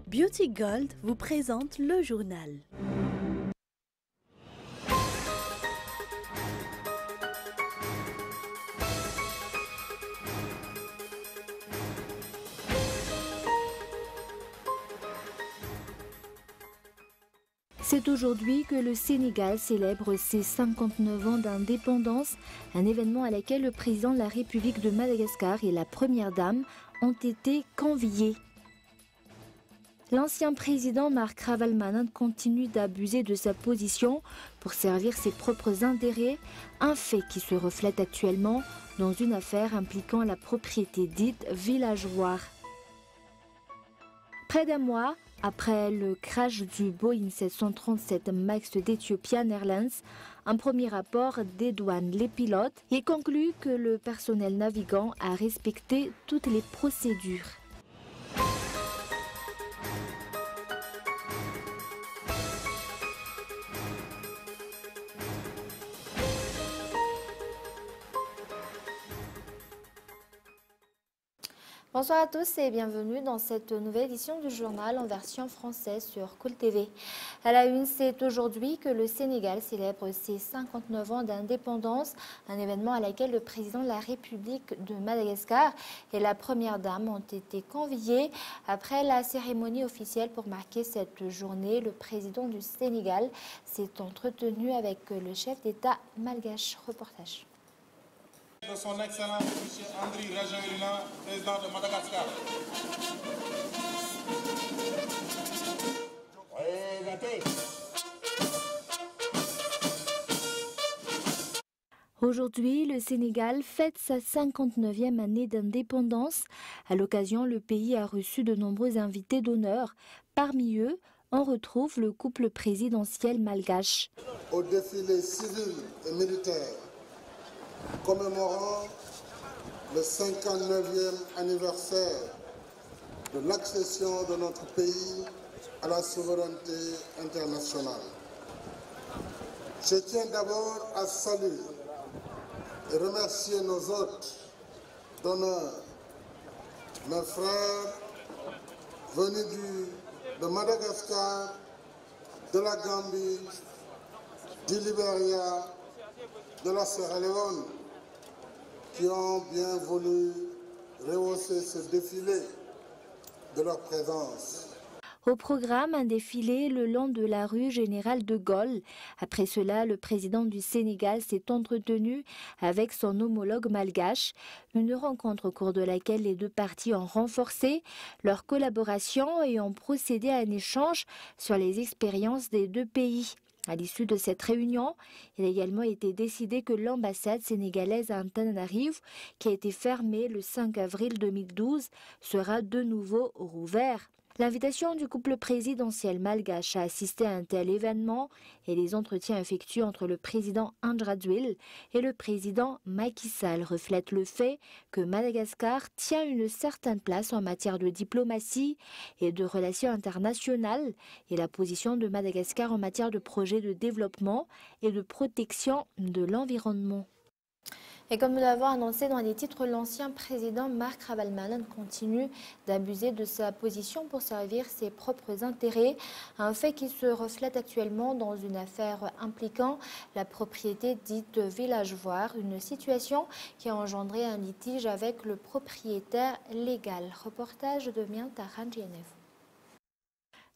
Beauty Gold vous présente le journal. C'est aujourd'hui que le Sénégal célèbre ses 59 ans d'indépendance, un événement à laquelle le président de la République de Madagascar et la première dame ont été conviés. L'ancien président Marc Ravalomanana continue d'abuser de sa position pour servir ses propres intérêts, un fait qui se reflète actuellement dans une affaire impliquant la propriété dite villageoire. Près d'un mois après le crash du Boeing 737 MAX d'Ethiopian Airlines, un premier rapport dédouane les pilotes et conclut que le personnel navigant a respecté toutes les procédures. Bonsoir à tous et bienvenue dans cette nouvelle édition du journal en version française sur Cool TV. À la une, c'est aujourd'hui que le Sénégal célèbre ses 59 ans d'indépendance, un événement à laquelle le président de la République de Madagascar et la première dame ont été conviés. Après la cérémonie officielle pour marquer cette journée, le président du Sénégal s'est entretenu avec le chef d'État malgache. Reportage. De son Excellence M. Andry Rajoelina, président de Madagascar. Aujourd'hui, le Sénégal fête sa 59e année d'indépendance. À l'occasion, le pays a reçu de nombreux invités d'honneur. Parmi eux, on retrouve le couple présidentiel malgache. Au défilé civil et militaire commémorant le 59e anniversaire de l'accession de notre pays à la souveraineté internationale. Je tiens d'abord à saluer et remercier nos hôtes d'honneur, mes frères venus de Madagascar, de la Gambie, du Libéria, de la Sierra Leone, qui ont bien voulu rehausser ce défilé de leur présence. Au programme, un défilé le long de la rue Général de Gaulle. Après cela, le président du Sénégal s'est entretenu avec son homologue malgache. Une rencontre au cours de laquelle les deux parties ont renforcé leur collaboration et ont procédé à un échange sur les expériences des deux pays. À l'issue de cette réunion, il a également été décidé que l'ambassade sénégalaise à Antananarivo, qui a été fermée le 5 avril 2012, sera de nouveau rouverte. L'invitation du couple présidentiel malgache à assister à un tel événement et les entretiens effectués entre le président Andry Rajoelina et le président Macky Sall reflètent le fait que Madagascar tient une certaine place en matière de diplomatie et de relations internationales et la position de Madagascar en matière de projets de développement et de protection de l'environnement. Et comme nous l'avons annoncé dans les titres, l'ancien président Marc Ravalomanana continue d'abuser de sa position pour servir ses propres intérêts. Un fait qui se reflète actuellement dans une affaire impliquant la propriété dite villageoire, une situation qui a engendré un litige avec le propriétaire légal. Reportage de Mianta Ranjienev.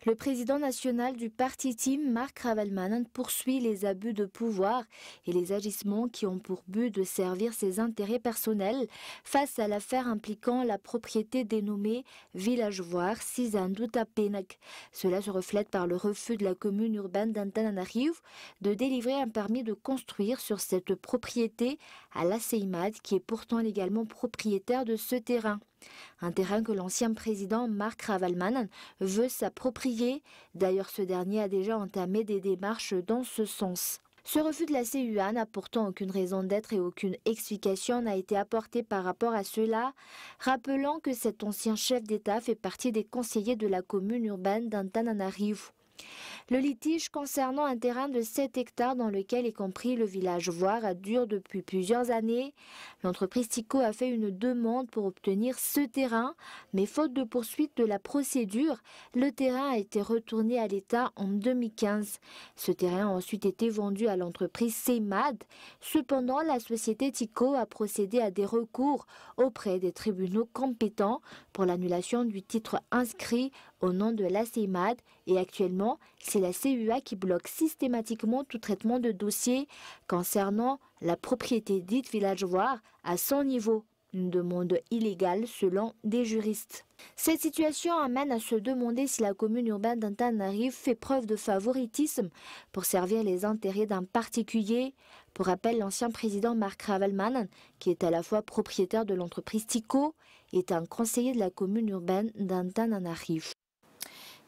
Le président national du parti Team, Marc Ravalomanana, poursuit les abus de pouvoir et les agissements qui ont pour but de servir ses intérêts personnels face à l'affaire impliquant la propriété dénommée villageoire Sizandutapenak. Cela se reflète par le refus de la commune urbaine d'Antananarivo de délivrer un permis de construire sur cette propriété à la CEIMAD, qui est pourtant légalement propriétaire de ce terrain. Un terrain que l'ancien président Marc Ravalomanana veut s'approprier. D'ailleurs, ce dernier a déjà entamé des démarches dans ce sens. Ce refus de la CUA n'a pourtant aucune raison d'être et aucune explication n'a été apportée par rapport à cela, rappelant que cet ancien chef d'État fait partie des conseillers de la commune urbaine d'Antananarivo. Le litige concernant un terrain de 7 hectares dans lequel est compris le village Voir dure depuis plusieurs années. L'entreprise Tico a fait une demande pour obtenir ce terrain, mais faute de poursuite de la procédure, le terrain a été retourné à l'État en 2015. Ce terrain a ensuite été vendu à l'entreprise CEMAD. Cependant, la société Tico a procédé à des recours auprès des tribunaux compétents pour l'annulation du titre inscrit au nom de la CEMAD et actuellement, c'est la CEA qui bloque systématiquement tout traitement de dossier concernant la propriété dite villageoire à son niveau. Une demande illégale selon des juristes. Cette situation amène à se demander si la commune urbaine d'Antananarivo fait preuve de favoritisme pour servir les intérêts d'un particulier. Pour rappel, l'ancien président Mark Ravelman, qui est à la fois propriétaire de l'entreprise Tico, est un conseiller de la commune urbaine d'Antananarivo.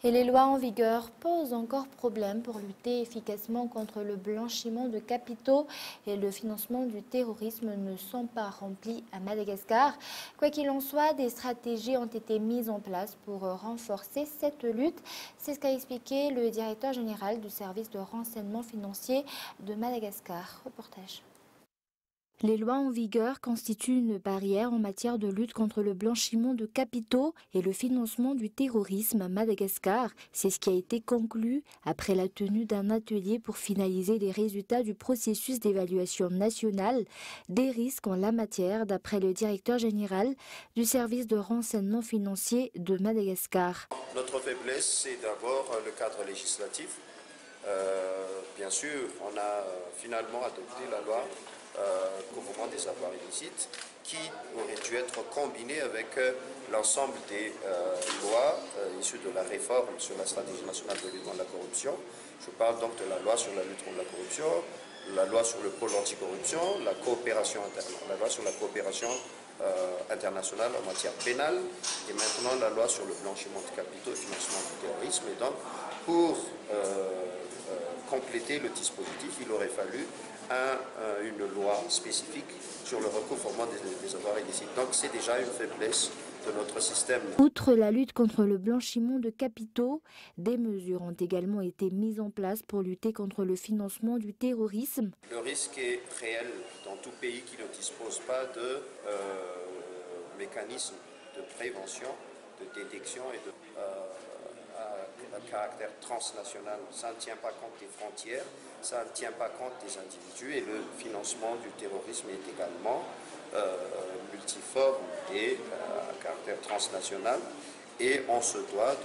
Et les lois en vigueur posent encore problème pour lutter efficacement contre le blanchiment de capitaux et le financement du terrorisme ne sont pas remplies à Madagascar. Quoi qu'il en soit, des stratégies ont été mises en place pour renforcer cette lutte. C'est ce qu'a expliqué le directeur général du service de renseignement financier de Madagascar. Reportage. Les lois en vigueur constituent une barrière en matière de lutte contre le blanchiment de capitaux et le financement du terrorisme à Madagascar. C'est ce qui a été conclu après la tenue d'un atelier pour finaliser les résultats du processus d'évaluation nationale des risques en la matière, d'après le directeur général du service de renseignement financier de Madagascar. Notre faiblesse, c'est d'abord le cadre législatif. Bien sûr, on a finalement adopté la loi couvrement des avoirs illicites qui aurait dû être combinée avec l'ensemble des lois issues de la réforme sur la stratégie nationale de lutte contre la corruption. Je parle donc de la loi sur la lutte contre la corruption, la loi sur le pôle anticorruption, la loi sur la coopération internationale en matière pénale et maintenant la loi sur le blanchiment de capitaux et financement du terrorisme. Et donc, pour compléter le dispositif, il aurait fallu une loi spécifique sur le recouvrement des avoirs illicites. Donc c'est déjà une faiblesse de notre système. Outre la lutte contre le blanchiment de capitaux, des mesures ont également été mises en place pour lutter contre le financement du terrorisme. Le risque est réel dans tout pays qui ne dispose pas de mécanismes de prévention, de détection et de caractère transnational. Ça ne tient pas compte des frontières, ça ne tient pas compte des individus et le financement du terrorisme est également multiforme et à caractère transnational et on se doit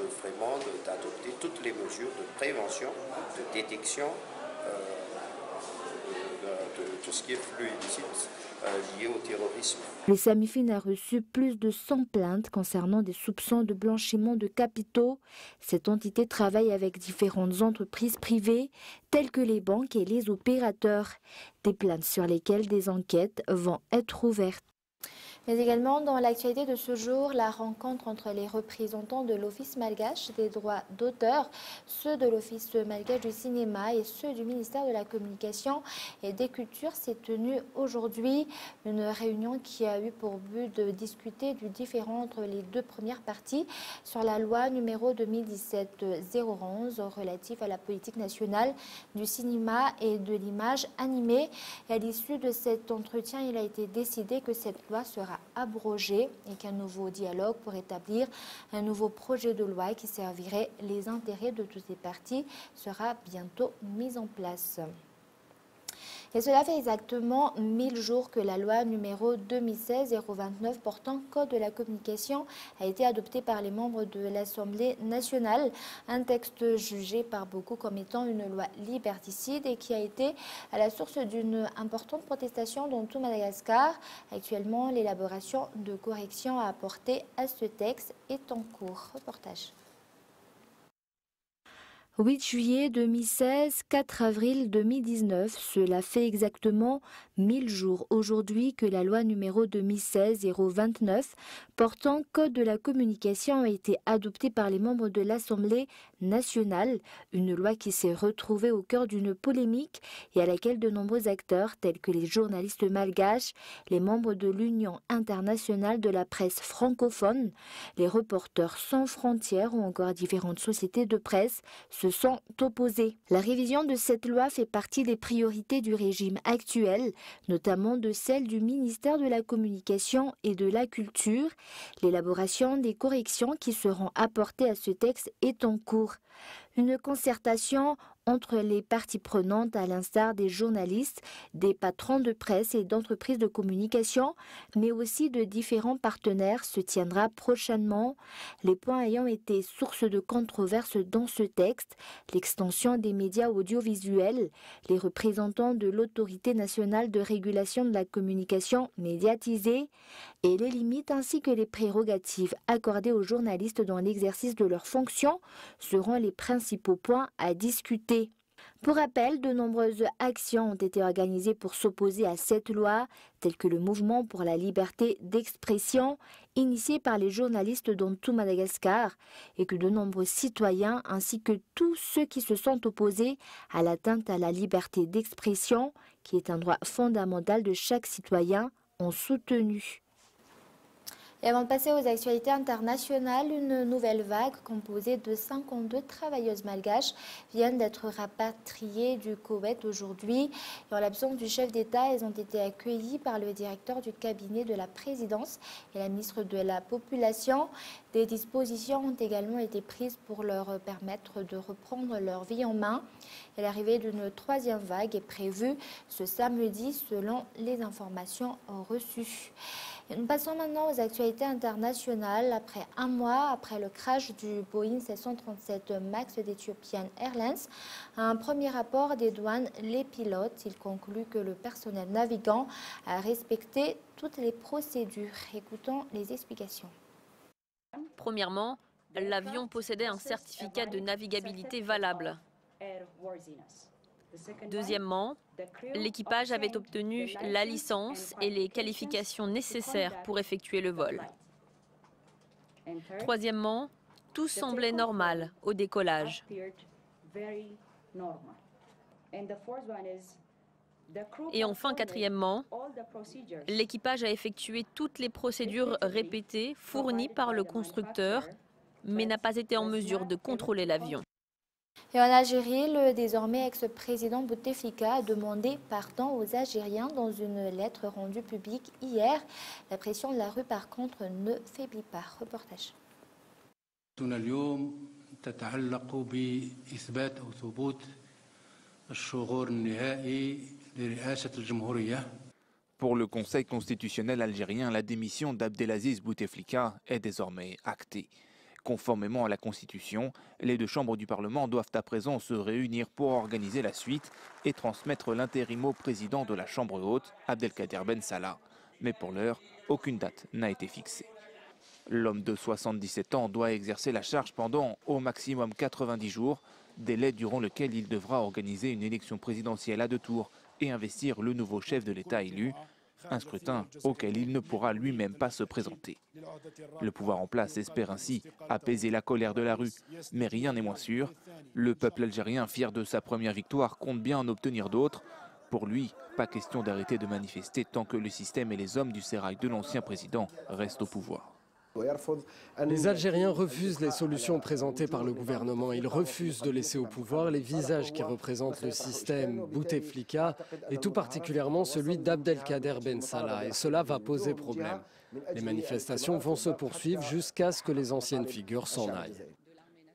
d'adopter toutes les mesures de prévention, de détection de tout ce qui est flux illicite lié au terrorisme. Le SAMIFIN a reçu plus de 100 plaintes concernant des soupçons de blanchiment de capitaux. Cette entité travaille avec différentes entreprises privées, telles que les banques et les opérateurs. Des plaintes sur lesquelles des enquêtes vont être ouvertes. Mais également dans l'actualité de ce jour, la rencontre entre les représentants de l'Office malgache des droits d'auteur, ceux de l'Office malgache du cinéma et ceux du ministère de la Communication et des Cultures s'est tenue aujourd'hui. Une réunion qui a eu pour but de discuter du différend entre les deux premières parties sur la loi numéro 2017-011 relative à la politique nationale du cinéma et de l'image animée. Et à l'issue de cet entretien, il a été décidé que cette loi sera abrogé et qu'un nouveau dialogue pour établir un nouveau projet de loi qui servirait les intérêts de toutes les parties sera bientôt mis en place. Et cela fait exactement 1000 jours que la loi numéro 2016-029 portant Code de la communication a été adoptée par les membres de l'Assemblée nationale. Un texte jugé par beaucoup comme étant une loi liberticide et qui a été à la source d'une importante protestation dans tout Madagascar. Actuellement, l'élaboration de corrections à apporter à ce texte est en cours. Reportage. 8 juillet 2016, 4 avril 2019, cela fait exactement 1000 jours aujourd'hui que la loi numéro 2016-029 portant Code de la communication a été adoptée par les membres de l'Assemblée nationale, une loi qui s'est retrouvée au cœur d'une polémique et à laquelle de nombreux acteurs, tels que les journalistes malgaches, les membres de l'Union internationale de la presse francophone, les Reporters sans frontières ou encore différentes sociétés de presse, se sont opposés. La révision de cette loi fait partie des priorités du régime actuel, notamment de celle du ministère de la Communication et de la Culture. L'élaboration des corrections qui seront apportées à ce texte est en cours. Une concertation entre les parties prenantes, à l'instar des journalistes, des patrons de presse et d'entreprises de communication, mais aussi de différents partenaires, se tiendra prochainement. Les points ayant été source de controverses dans ce texte, l'extension des médias audiovisuels, les représentants de l'Autorité nationale de régulation de la communication médiatisée et les limites ainsi que les prérogatives accordées aux journalistes dans l'exercice de leurs fonctions seront les principaux points à discuter. Pour rappel, de nombreuses actions ont été organisées pour s'opposer à cette loi, telles que le mouvement pour la liberté d'expression, initié par les journalistes dans tout Madagascar, et que de nombreux citoyens ainsi que tous ceux qui se sont opposés à l'atteinte à la liberté d'expression, qui est un droit fondamental de chaque citoyen, ont soutenu. Et avant de passer aux actualités internationales, une nouvelle vague composée de 52 travailleuses malgaches vient d'être rapatriées du Koweït aujourd'hui. Et en l'absence du chef d'État, elles ont été accueillies par le directeur du cabinet de la présidence et la ministre de la Population. Des dispositions ont également été prises pour leur permettre de reprendre leur vie en main. Et l'arrivée d'une troisième vague est prévue ce samedi selon les informations reçues. Et nous passons maintenant aux actualités internationales. Après un mois après le crash du Boeing 737 MAX d'Ethiopian Airlines, un premier rapport des douanes les pilotes. Il conclut que le personnel navigant a respecté toutes les procédures. Écoutons les explications. Premièrement, l'avion possédait un certificat de navigabilité valable. Deuxièmement, l'équipage avait obtenu la licence et les qualifications nécessaires pour effectuer le vol. Troisièmement, tout semblait normal au décollage. Et enfin, quatrièmement, l'équipage a effectué toutes les procédures répétées fournies par le constructeur, mais n'a pas été en mesure de contrôler l'avion. Et en Algérie, le désormais ex-président Bouteflika a demandé pardon aux Algériens dans une lettre rendue publique hier. La pression de la rue, par contre, ne faiblit pas. Reportage. Pour le Conseil constitutionnel algérien, la démission d'Abdelaziz Bouteflika est désormais actée. Conformément à la Constitution, les deux chambres du Parlement doivent à présent se réunir pour organiser la suite et transmettre l'intérim au président de la Chambre haute, Abdelkader Ben Salah. Mais pour l'heure, aucune date n'a été fixée. L'homme de 77 ans doit exercer la charge pendant au maximum 90 jours, délai durant lequel il devra organiser une élection présidentielle à 2 tours et investir le nouveau chef de l'État élu, un scrutin auquel il ne pourra lui-même pas se présenter. Le pouvoir en place espère ainsi apaiser la colère de la rue, mais rien n'est moins sûr. Le peuple algérien, fier de sa première victoire, compte bien en obtenir d'autres. Pour lui, pas question d'arrêter de manifester tant que le système et les hommes du sérail de l'ancien président restent au pouvoir. Les Algériens refusent les solutions présentées par le gouvernement. Ils refusent de laisser au pouvoir les visages qui représentent le système Bouteflika et tout particulièrement celui d'Abdelkader Ben Salah. Et cela va poser problème. Les manifestations vont se poursuivre jusqu'à ce que les anciennes figures s'en aillent.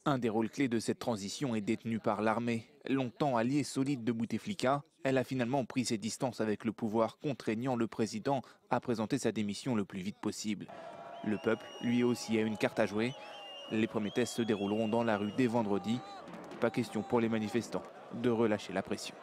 Un des rôles clés de cette transition est détenu par l'armée. Longtemps alliée solide de Bouteflika, elle a finalement pris ses distances avec le pouvoir, contraignant le président à présenter sa démission le plus vite possible. Le peuple, lui aussi, a une carte à jouer. Les premiers tests se dérouleront dans la rue dès vendredi. Pas question pour les manifestants de relâcher la pression.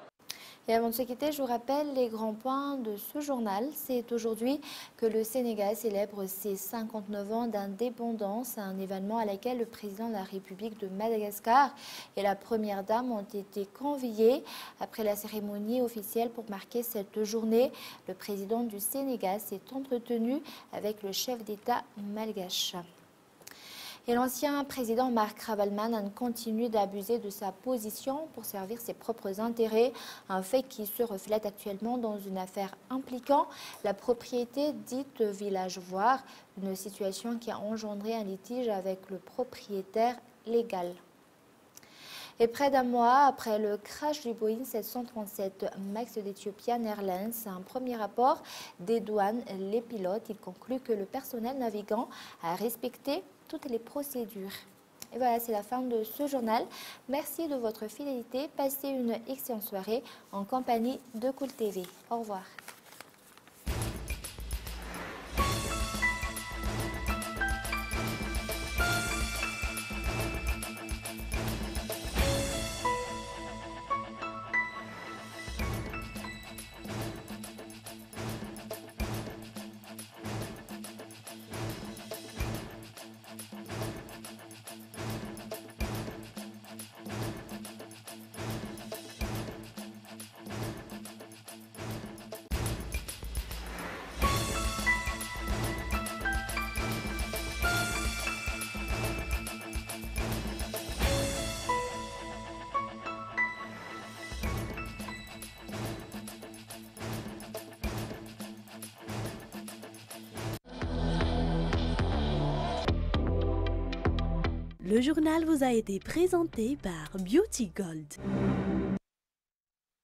Et avant de se quitter, je vous rappelle les grands points de ce journal. C'est aujourd'hui que le Sénégal célèbre ses 59 ans d'indépendance, un événement à laquelle le président de la République de Madagascar et la première dame ont été conviés. Après la cérémonie officielle pour marquer cette journée, le président du Sénégal s'est entretenu avec le chef d'État malgache. Et l'ancien président Marc Ravalman continue d'abuser de sa position pour servir ses propres intérêts, un fait qui se reflète actuellement dans une affaire impliquant la propriété dite villageoire, une situation qui a engendré un litige avec le propriétaire légal. Et près d'un mois après le crash du Boeing 737 MAX d'Ethiopian Airlines, un premier rapport dédouane les pilotes. Il conclut que le personnel navigant a respecté toutes les procédures. Et voilà, c'est la fin de ce journal. Merci de votre fidélité. Passez une excellente soirée en compagnie de Cool TV. Au revoir. Le journal vous a été présenté par Beauty Gold.